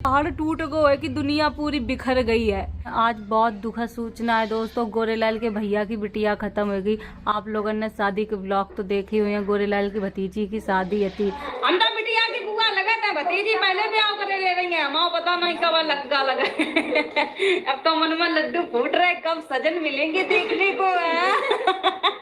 पहाड़ टूट गो है कि दुनिया पूरी बिखर गई है। आज बहुत दुखद सूचना है दोस्तों, गोरेलाल के भैया की बिटिया खत्म हो गई। आप लोगों ने शादी के ब्लॉग तो देखे हुए हैं, गोरेलाल की भतीजी की शादी थी। अंडा बिटिया की बुआ लगा था, भतीजी पहले भी आओ करे ले रही है, हम पता नहीं कब लगा अब तो मन में लड्डू फूट रहे, कब सजन मिलेंगे देखने को है।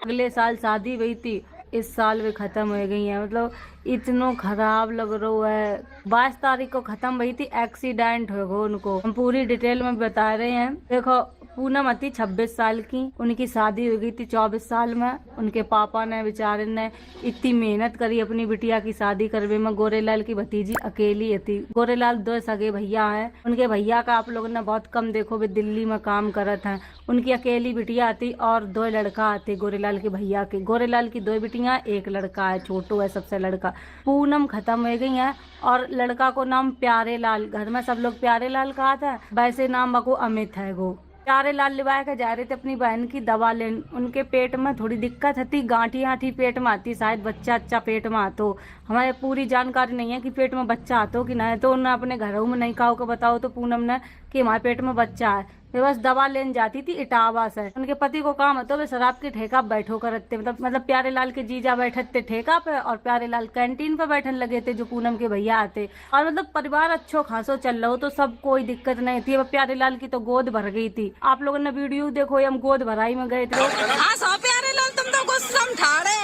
अगले साल शादी हुई थी, इस साल वे खत्म हो गई है। मतलब इतना खराब लग रहा है। 22 तारीख को खत्म हुई थी, एक्सीडेंट हो गया उनको। हम पूरी डिटेल में बता रहे हैं। देखो, पूनम थी 26 साल की, उनकी शादी हो गई थी 24 साल में। उनके पापा ने बेचारे ने इतनी मेहनत करी अपनी बिटिया की शादी करवे में। गोरेलाल की भतीजी अकेली थी। गोरेलाल 2 सगे भैया हैं। उनके भैया का आप लोगों ने बहुत कम देखो, वे दिल्ली में काम करत हैं। उनकी अकेली बिटिया थी और 2 लड़का आते गोरेलाल के भैया के। गोरेलाल की 2 बिटियां, 1 लड़का है, छोटू है सबसे लड़का। पूनम खत्म हो गई है और लड़का को नाम प्यारे लाल, घर में सब लोग प्यारे लाल कहा था, वैसे नाम बको अमित है। गो प्यारे लाल लिवाए के जा रहे थे अपनी बहन की दवा लेने। उनके पेट में थोड़ी दिक्कत थी, गांठियां थी पेट में आती, शायद बच्चा अच्छा पेट में आतो। हमारे पूरी जानकारी नहीं है कि पेट में बच्चा आतो कि नहीं, तो उन्होंने अपने घरों में नहीं कहा को बताओ तो पूनम ने कि हमारे पेट में बच्चा है। वे बस दवा लेने जाती थी इटावा से। उनके पति को काम होता, वे शराब के ठेका बैठो करते, मतलब प्यारे लाल के जीजा बैठते ठेका पे और प्यारे लाल कैंटीन पे बैठन लगे थे जो पूनम के भैया आते। और मतलब परिवार अच्छो खासो चल रहा हो, तो सब कोई दिक्कत नहीं थी। प्यारे लाल की तो गोद भर गई थी। आप लोगों ने वीडियो देखो, हम गोद भराई में गए थे। प्यारे लाल तुम तो गुस्सा ठाड़े।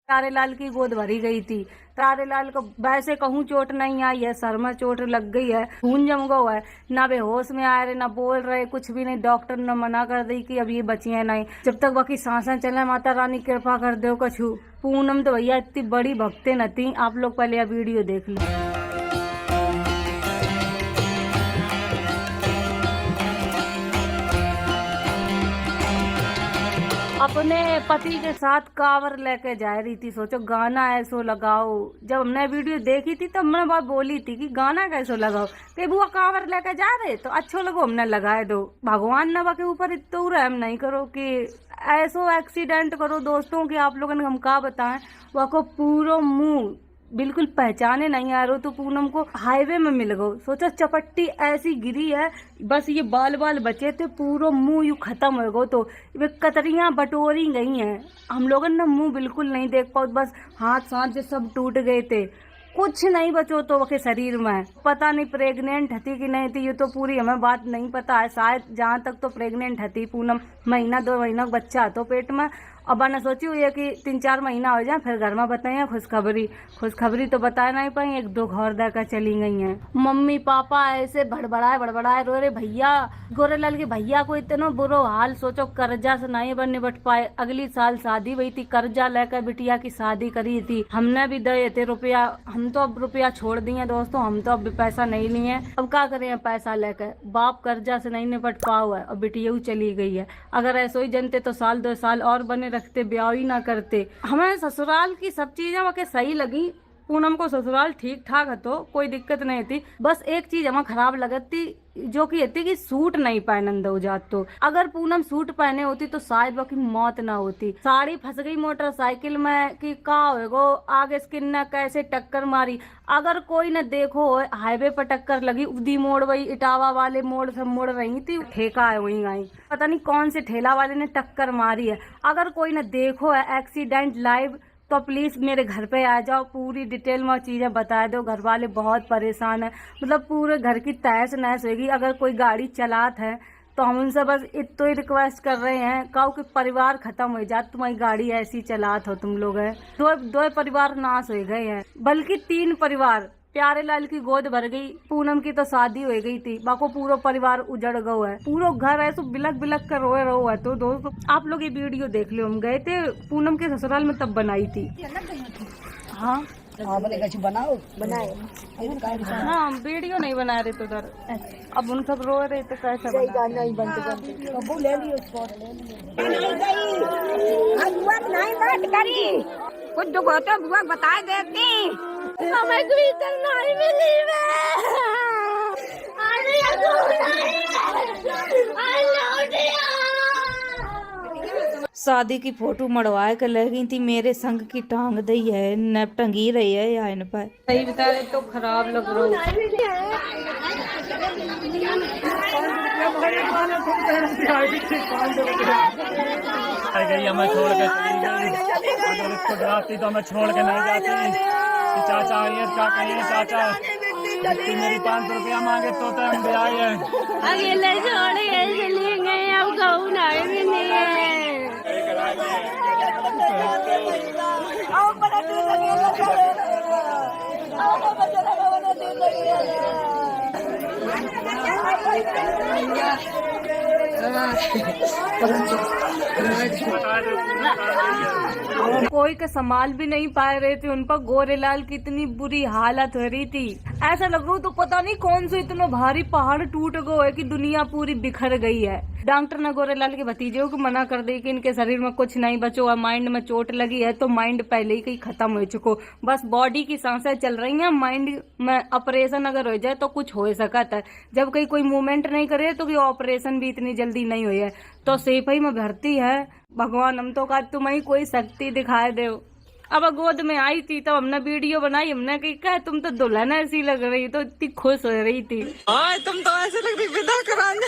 प्यारे लाल की गोद भरी गई थी। प्यारे लाल को वैसे कहूँ चोट नहीं आई है, सर में चोट लग गई है, खून जम गया है, ना बेहोश में आ रहे, ना बोल रहे, कुछ भी नहीं। डॉक्टर ने मना कर दी कि अब ये बची है नहीं, जब तक बाकी सांसें चले माता रानी कृपा कर दो कछु। पूनम तो भैया इतनी बड़ी भक्ति न थी। आप लोग पहले यह वीडियो देख लो। अपने पति के साथ कांवर लेके जा रही थी। सोचो गाना ऐसो लगाओ। जब हमने वीडियो देखी थी तो हमने बात बोली थी कि गाना कैसो लगाओ, ते बुआ कांवर लेके जा रहे तो अच्छो लगो, हमने लगाए दो। भगवान ने के ऊपर इतना रहम नहीं करो कि ऐसो एक्सीडेंट करो दोस्तों कि आप लोगों ने हम क्या बताएं। वह को पूरा मुंह बिल्कुल पहचाने नहीं आ रहा, तो पूनम को हाईवे में मिल गो। सोचो चपट्टी ऐसी गिरी है, बस ये बाल बाल बचे थे, पूरा मुंह यू खत्म हो गो। तो वे कतरियां बटोरी गई हैं। हम लोगों ने मुंह बिल्कुल नहीं देख पाओ, बस हाथ सांस सब टूट गए थे, कुछ नहीं बचो तो के शरीर में। पता नहीं प्रेग्नेंट थी कि नहीं थी, ये तो पूरी हमें बात नहीं पता है। शायद जहाँ तक तो प्रेग्नेंट थी पूनम, 1-2 महीना का बच्चा तो पेट में। अब ने सोची हुई है कि 3-4 महीना हो जाए फिर घर में बताइए खुशखबरी तो बता नहीं पाई, 1-2 घर देकर चली गई हैं। मम्मी पापा ऐसे भड़बड़ाए रो रहे। भैया गोरेलाल के भैया को इतना बुरा हाल, सोचो कर्जा से नहीं बन निपट पाए। अगली साल शादी हुई थी, कर्जा लेकर बिटिया की शादी करी थी। हमने भी दिए थे रुपया, हम तो अब रुपया छोड़ दिए दोस्तों, हम तो अब पैसा नहीं लिए। अब क्या करें पैसा लेकर, बाप कर्जा से नहीं निपट पाओ है और बिटिया चली गई है। अगर ऐसे ही जनते तो 1-2 साल और बने रखते, ब्याह ही ना करते। हमें ससुराल की सब चीजें वके सही लगी। पूनम को ससुराल ठीक ठाक है, तो कोई दिक्कत नहीं थी। बस एक चीज हमें खराब लगती, जो कि थी कि सूट नहीं पहनन दो जात। तो अगर पूनम सूट पहने होती तो शायद वो की मौत ना होती। साड़ी फंस गई मोटरसाइकिल में कि का होगो, आगे स्किन ने कैसे टक्कर मारी। अगर कोई न देखो हाईवे पर टक्कर लगी, उदी मोड़ वही इटावा वाले मोड़ से मुड़ रही थी, ठेका है वही आई, पता नहीं कौन से ठेला वाले ने टक्कर मारी है। अगर कोई न देखो है एक्सीडेंट लाइव तो प्लीज मेरे घर पे आ जाओ, पूरी डिटेल में चीजें बता दो। घर वाले बहुत परेशान है, मतलब पूरे घर की तहस नहस होगी। अगर कोई गाड़ी चलात है तो हम उनसे बस इतना ही रिक्वेस्ट कर रहे हैं, कहो कि परिवार खत्म हो जाए, तुम्हारी गाड़ी ऐसी चलात हो तुम लोग है। दो परिवार नाश हो गए हैं, बल्कि 3 परिवार। प्यारे लाल की गोद भर गई, पूनम की तो शादी हो गई थी, बाको पूरा परिवार उजड़ गया है। पूरा घर ऐसा बिलक बिलक कर रोए रहो है। तो दोस्तों आप लोग ये वीडियो देख लो, हम गए थे पूनम के ससुराल में तब बनाई थी। हाँ हाँ वीडियो नहीं बना रहे तो उधर, अब उन सब रो रहे तो कैसे कुछ दुख होता बुआ बता देती। हमें कोई इधर नहीं मिली शादी की फोटो मड़वाए के ले गई थी, मेरे संग की टांग दई है, न टंगी रही है या इन पर। सही बता रहे तो खराब लग रहा गई हमें छोड़ के चली गई। अगर इसको डराती तो हमें छोड़ के नहीं जाती। कि चाचा आइए, क्या कहिए चाचा, जितनी मेरी 500 रुपया मांगे तो हम भी आए हैं। अकेले छोड़ के चली गए, अब कहूँ ना भी नहीं है। कोई का संभाल भी नहीं पा रहे थे, उन पर गोरेलाल की इतनी बुरी हालत हो रही थी। ऐसा लग रहा तो पता नहीं कौन सा इतना भारी पहाड़ टूट गया है कि दुनिया पूरी बिखर गई है। डॉक्टर ने गोरेलाल के भतीजे को मना कर दी कि इनके शरीर में कुछ नहीं बचो और माइंड में चोट लगी है, तो माइंड पहले ही कहीं खत्म हो चुको, बस बॉडी की सांसें चल रही हैं, माइंड में ऑपरेशन अगर हो जाए तो कुछ हो सकता है। जब कहीं कोई मूवमेंट नहीं करे तो कोई ऑपरेशन भी इतनी जल्दी नहीं हुई है, तो सेफई में भर्ती है। भगवान हम तो कहा तुम्हें कोई शक्ति दिखाए दे। अब गोद में आई थी तब हमने वीडियो बनाई, हमने कहा तुम तो दुल्हन ऐसी लग रही, तो इतनी खुश हो रही थी। तुम तो ऐसे लग रही विदा कराने।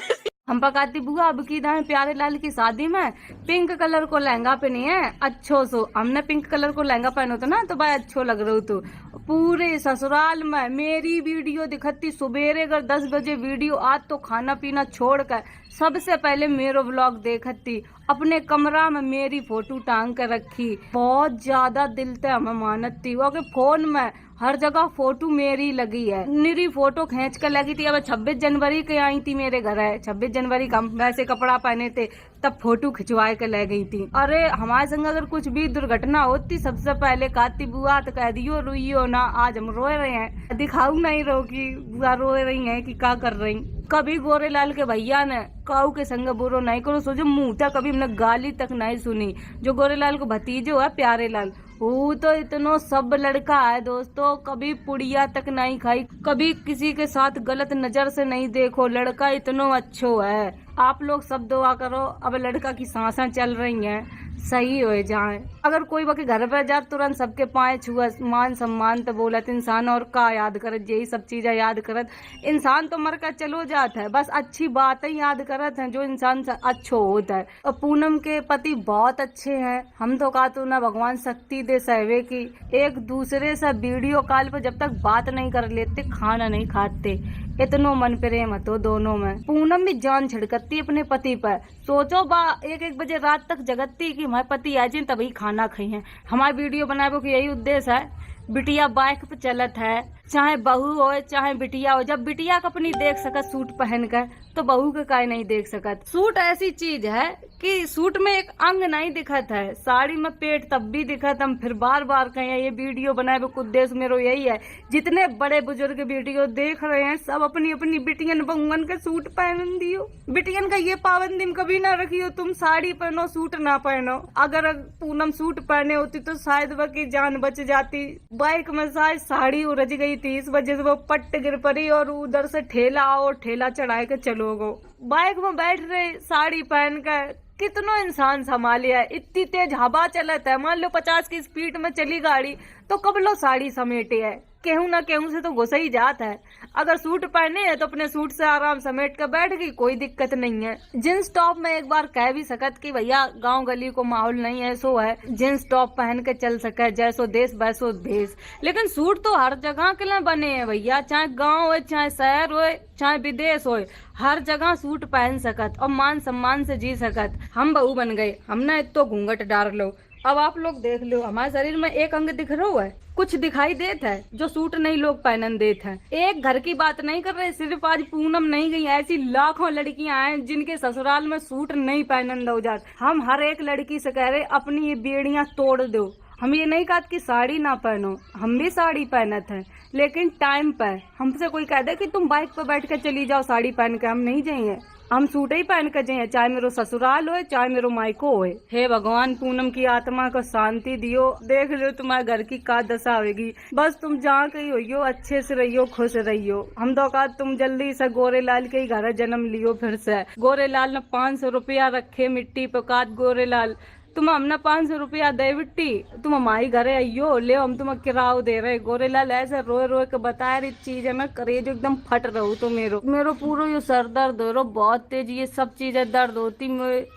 हम पकाती बुआ अब की दाएं प्यारे लाल की शादी में पिंक कलर को लहंगा पहनी है अच्छो सो। हमने पिंक कलर को लहंगा पहनो तो ना तो भाई अच्छो लग रहा तो। पूरे ससुराल में मेरी वीडियो दिखती, सुबेरे अगर 10 बजे वीडियो आज तो खाना पीना छोड़कर सबसे पहले मेरा व्लॉग देखती, अपने कमरा में मेरी फोटो टांग कर रखी। बहुत ज्यादा दिल से हमें मानत थी वो, फोन में हर जगह फोटो मेरी लगी है, मेरी फोटो खींच कर लगी थी। अब 26 जनवरी के आई थी मेरे घर है, 26 जनवरी का वैसे कपड़ा पहने थे तब फोटो खिंचवाए के ले गई थी। अरे हमारे संग अगर कुछ भी दुर्घटना होती सबसे पहले कहती बुआ तो कह दियो रोइयो ना, आज हम रो रहे हैं, दिखाऊ नहीं रो की बुआ रो रही है कि क्या कर रही। कभी गोरेलाल के भैया ने काऊ के संग बुरो नहीं करो, सोचो मुंह तक कभी हमने गाली तक नहीं सुनी। जो गोरेलाल को भतीजो है प्यारे लाल, वो तो इतनो सब लड़का है दोस्तों, कभी पुड़िया तक नहीं खाई, कभी किसी के साथ गलत नजर से नहीं देखो, लड़का इतनो अच्छो है। आप लोग सब दुआ करो अब लड़का की सांसें चल रही हैं सही हो जाए। अगर कोई बाकी घर पर जा तुरंत सबके पाए छुआ मान सम्मान तो बोलत इंसान, और का याद करत यही सब चीजें याद करत। इंसान तो मर कर चलो जाता है, बस अच्छी बातें याद करत हैं जो इंसान अच्छो होता है। और पूनम के पति बहुत अच्छे हैं, हम तो कहा तो ना भगवान शक्ति दे सहवे की, एक दूसरे से वीडियो कॉल पर जब तक बात नहीं कर लेते खाना नहीं खाते, इतनो मन प्रेम तो दोनों में। पूनम भी जान छिड़कती अपने पति पर, सोचो बा 1-1 बजे रात तक जगती कि हमारे पति आ जाए तभी खाना खाई है। हमारे वीडियो बनाने का यही उद्देश्य है। बिटिया बाइक पे चलत है, चाहे बहू हो चाहे बिटिया हो, जब बिटिया का अपनी देख सकत सूट पहन कर तो बहू के काय नहीं देख सकत। सूट ऐसी चीज है कि सूट में एक अंग नहीं दिखत है, साड़ी में पेट तब भी दिखत। हम फिर बार बार कहें ये वीडियो बनाए का उद्देश्य मेरा यही है, जितने बड़े बुजुर्ग वीडियो देख रहे हैं सब अपनी अपनी बिटियन बहुअन के सूट पहन दियो। बिटियन का ये पाबंदी कभी ना रखियो तुम साड़ी पहनो सूट ना पहनो। अगर पूनम सूट पहने होती तो शायद वह की जान बच जाती। बाइक में शायद साड़ी उलझ गई थी, इस वजह से वो पट्ट गिर पड़ी और उधर से ठेला और ठेला चढ़ाए के चलो गो। बाइक में बैठ रहे साड़ी पहन कर कितनो इंसान संभालिया है, इतनी तेज हवा चलत है, मान लो 50 की स्पीड में चली गाड़ी तो कब लो साड़ी समेटे है, केहू ना केहू से तो घुस ही जात है। अगर सूट पहने है तो अपने सूट से आराम समेट कर बैठ गई, कोई दिक्कत नहीं है। जींस टॉप में एक बार कह भी सकत कि भैया गांव गली को माहौल नहीं है, सो है जींस टॉप पहन के चल सके, जैसो देश वैसो भेष। लेकिन सूट तो हर जगह के लिए बने हैं भैया, चाहे गाँव हो चाहे शहर हो चाहे विदेश हो, हर जगह सूट पहन सकत और मान सम्मान से जी सकत। हम बहू बन गए, हमने इतो घूंघट डाल लो। अब आप लोग देख लो हमारे शरीर में एक अंग दिख रहा है, कुछ दिखाई देता है जो सूट नहीं लोग पहनन देते हैं। एक घर की बात नहीं कर रहे, सिर्फ आज पूनम नहीं गई, ऐसी लाखों लड़कियां हैं जिनके ससुराल में सूट नहीं पहनन दो जात। हम हर एक लड़की से कह रहे अपनी ये बेड़ियां तोड़ दो। हम ये नहीं कहा कि साड़ी ना पहनो, हम भी साड़ी पहनत हैं, लेकिन टाइम पर हमसे कोई कह दे कि तुम बाइक पर बैठ कर चली जाओ साड़ी पहन के, हम नहीं जाइए, हम सूट ही पहन कर जाइए, चाहे मेरो ससुराल हो चाहे मेरो मायको हो। हे भगवान पूनम की आत्मा को शांति दियो। देख लो तुम्हारे घर की का दशा होगी, बस तुम जहाँ कहीं होइयो अच्छे से रहियो, खुश रहियो। हम तो कहा तुम जल्दी से गोरेलाल के घर जन्म लियो। फिर से गोरेलाल ने 500 रुपया रखे मिट्टी पे, कहा गोरेलाल तुम हमने 500 रुपया दे बिट्टी, तुम हमारी घरे आइयो ले, हम तुम्हें किराओ दे रहे। गोरेलाल ऐसे रोए रोए के बताया रही चीज है, मैं करेज एकदम फट रहू। तो मेरो पूरा ये सर दर्द हो रहा बहुत तेज, ये सब चीजें दर्द होती।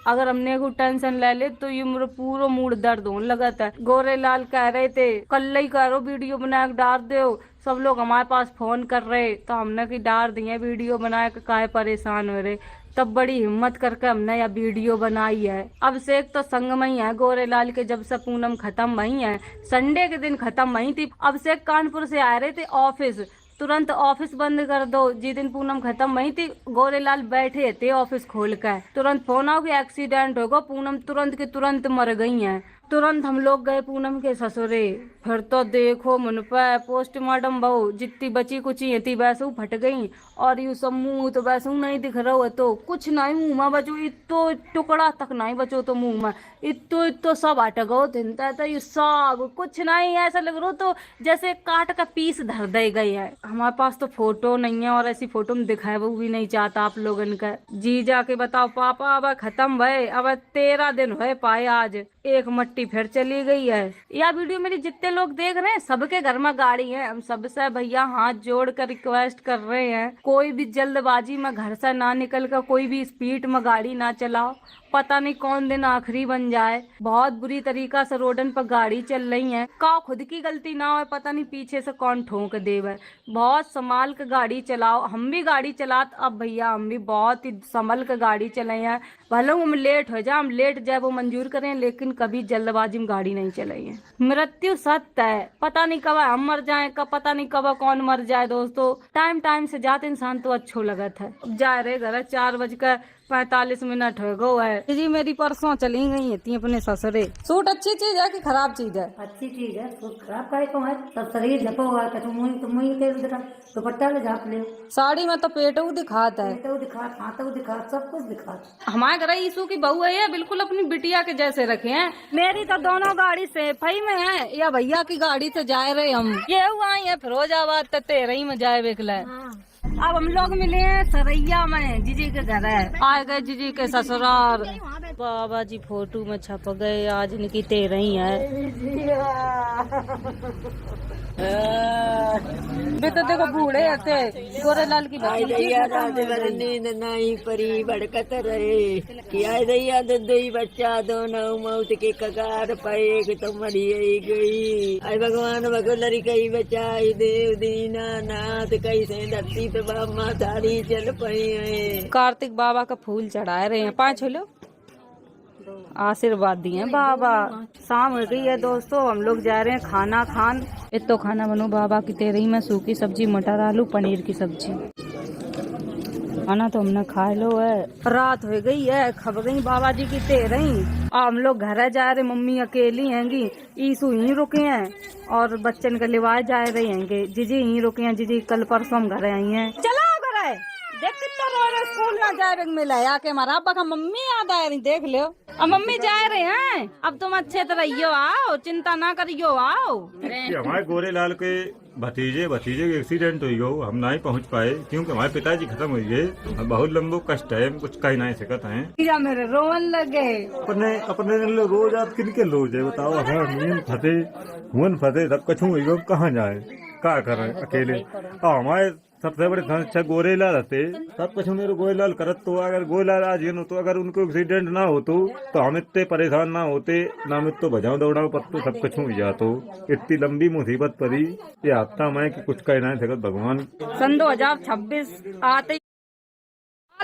अगर हमने को टेंशन ले ले तो ये मेरा पूरा मूड दर्द होने लगा था। गोरेलाल कह रहे थे कल ही करो वीडियो बना के डाल दो, सब लोग हमारे पास फोन कर रहे, तो हमने की डाल दिए वीडियो बना के, काहे परेशान हो रहे। तब बड़ी हिम्मत करके हमने यह वीडियो बनाई है। अभिषेक तो संग में ही है गोरेलाल के, जब से पूनम खत्म वही है, संडे के दिन खत्म वही थी। अभिषेक कानपुर से आ रहे थे ऑफिस, तुरंत ऑफिस बंद कर दो। जिस दिन पूनम खत्म वही थी, गोरेलाल बैठे थे ऑफिस खोल कर, तुरंत फोन आओ कि एक्सीडेंट होगा, पूनम तुरंत के तुरंत मर गई हैं। तुरंत हम लोग गए पूनम के ससुरे, फिर तो देखो मुन पे पोस्टमार्टम बहु जितनी बची कुची थी वैसे फट गई, और यू सब मुंह तो वैसे नहीं दिख रहा है, तो कुछ नहीं मुंह में बचो, इतो टुकड़ा तक नहीं बचो, तो मुंह में इतो सब हट गो थिनता था, ये सब कुछ नहीं, ऐसा लग रहा तो जैसे काट का पीस धर दे गए है। हमारे पास तो फोटो नहीं है, और ऐसी फोटो में दिखाए वो भी नहीं चाहता आप लोगन का। जी जाके बताओ पापा अब खत्म भय, अब 13 दिन हुए पाए, आज एक मट्टी फिर चली गई है। यह वीडियो मेरी जितने लोग देख रहे हैं सबके घर में गाड़ी है, हम सबसे भैया हाथ जोड़ कर रिक्वेस्ट कर रहे हैं, कोई भी जल्दबाजी में घर से ना निकल कर कोई भी स्पीड में गाड़ी ना चलाओ, पता नहीं कौन दिन आखिरी बन जाए। बहुत बुरी तरीका से रोडन पर गाड़ी चल रही है, का खुद की गलती ना हो, पता नहीं पीछे से कौन ठोक देवे। बहुत संभाल कर गाड़ी चलाओ, हम भी गाड़ी चलात अब भैया, हम भी बहुत ही संभल कर गाड़ी चलाए हैं। भले हम लेट हो जाए, हम लेट जाए वो मंजूर करें, लेकिन कभी जल्दबाजी में गाड़ी नहीं चलाई है। मृत्यु सत्य है, पता नहीं कब हम मर जाए, कब पता नहीं कब कौन मर जाए। दोस्तों टाइम से जाते इंसान तो अच्छो लगा था। अब जा रहे घर 4:45 हो गए है। जी मेरी परसों चली गई थी अपने ससुरे। सूट अच्छी चीज है कि खराब चीज है? अच्छी चीज है, सूट खराब करे को है, सब शरीर झपो हुआ है, तुम ही के उधर दुपट्टा ले झाप ले, साड़ी में तो पेटू दिखाता है, पेटो दिखा, हाथों दिखा, सब कुछ दिखा। हमारे घर यीशु की बहू है, बिल्कुल अपनी बिटिया के जैसे रखे हैं। मेरी तो दोनों गाड़ी सेफई में है, या भैया की गाड़ी से जा रहे हम, ये हुआ है फिरोजाबाद तो 13 ही में जाए बेकला। अब हम लोग मिले हैं सरैया में, जीजी के घर है, आए गए जीजी के ससुराल। बाबा जी फोटो में छप गए, आज इनकी 13 ही है। भी तो देखो बूढ़े थे, गोरेलाल की नींद नहीं परी भड़कत रहे, किया दैया दई बच्चा दोनों मौत के कगार पाए कि तो मरी गई। आई भगवान भगोलरी कई बचाई देव दीना नाथ, कैसे धरती पे बाबा थारी चल पाई। कार्तिक बाबा का फूल चढ़ाए रहे हैं, 5 लो आशीर्वाद दिए बाबा। शाम हो गई है दोस्तों, हम लोग जा रहे हैं खाना खान। इतो खाना बनो बाबा की 13 में, सूखी सब्जी, मटर आलू पनीर की सब्जी। खाना तो हमने खा लो है, रात हो गई है, खब गई बाबा जी की 13। हम लोग घर जा रहे, मम्मी अकेली हैंगी, ईसु यहीं रुके हैं, और बच्चन के लिवाए जा रहे हैंगे, जीजी यहीं रुके हैं, जीजी कल परसों हम घर आई हैं। चला घर देख कितना रो रहे, स्कूल ना जाए मिला आके हमारा अब्बा का मम्मी याद आ रही, देख लो अब मम्मी जा रहे हैं। अब तुम अच्छे तरह आओ, चिंता ना करियो, आओ। हमारे गोरेलाल के भतीजे के एक्सीडेंट हुई हो, हम नहीं पहुंच पाए क्योंकि हमारे पिताजी खत्म हुई है, बहुत लंबो कष्ट है, कुछ कहीं नहीं सकत है। मेरे रोवन लगे अपने रोज आप किनके लोग है बताओ, हमें फते सब कछू हुई हो, कहाँ जाए, क्या करे अकेले। हमारे सबसे बड़े अच्छा गोरेलाल रहते, सब कुछ मेरे गोरेलाल करत, तो अगर गोरेलाल आज ये तो अगर उनको एक्सीडेंट ना हो तो हम इतने परेशान ना होते, ना मैं तो बजाओ दौड़ाओ पर तो सब कुछ हो जातो। इतनी लंबी मुसीबत पड़ी ये हफ्ता में कि कुछ कहना है भगवान। सन 2026 आते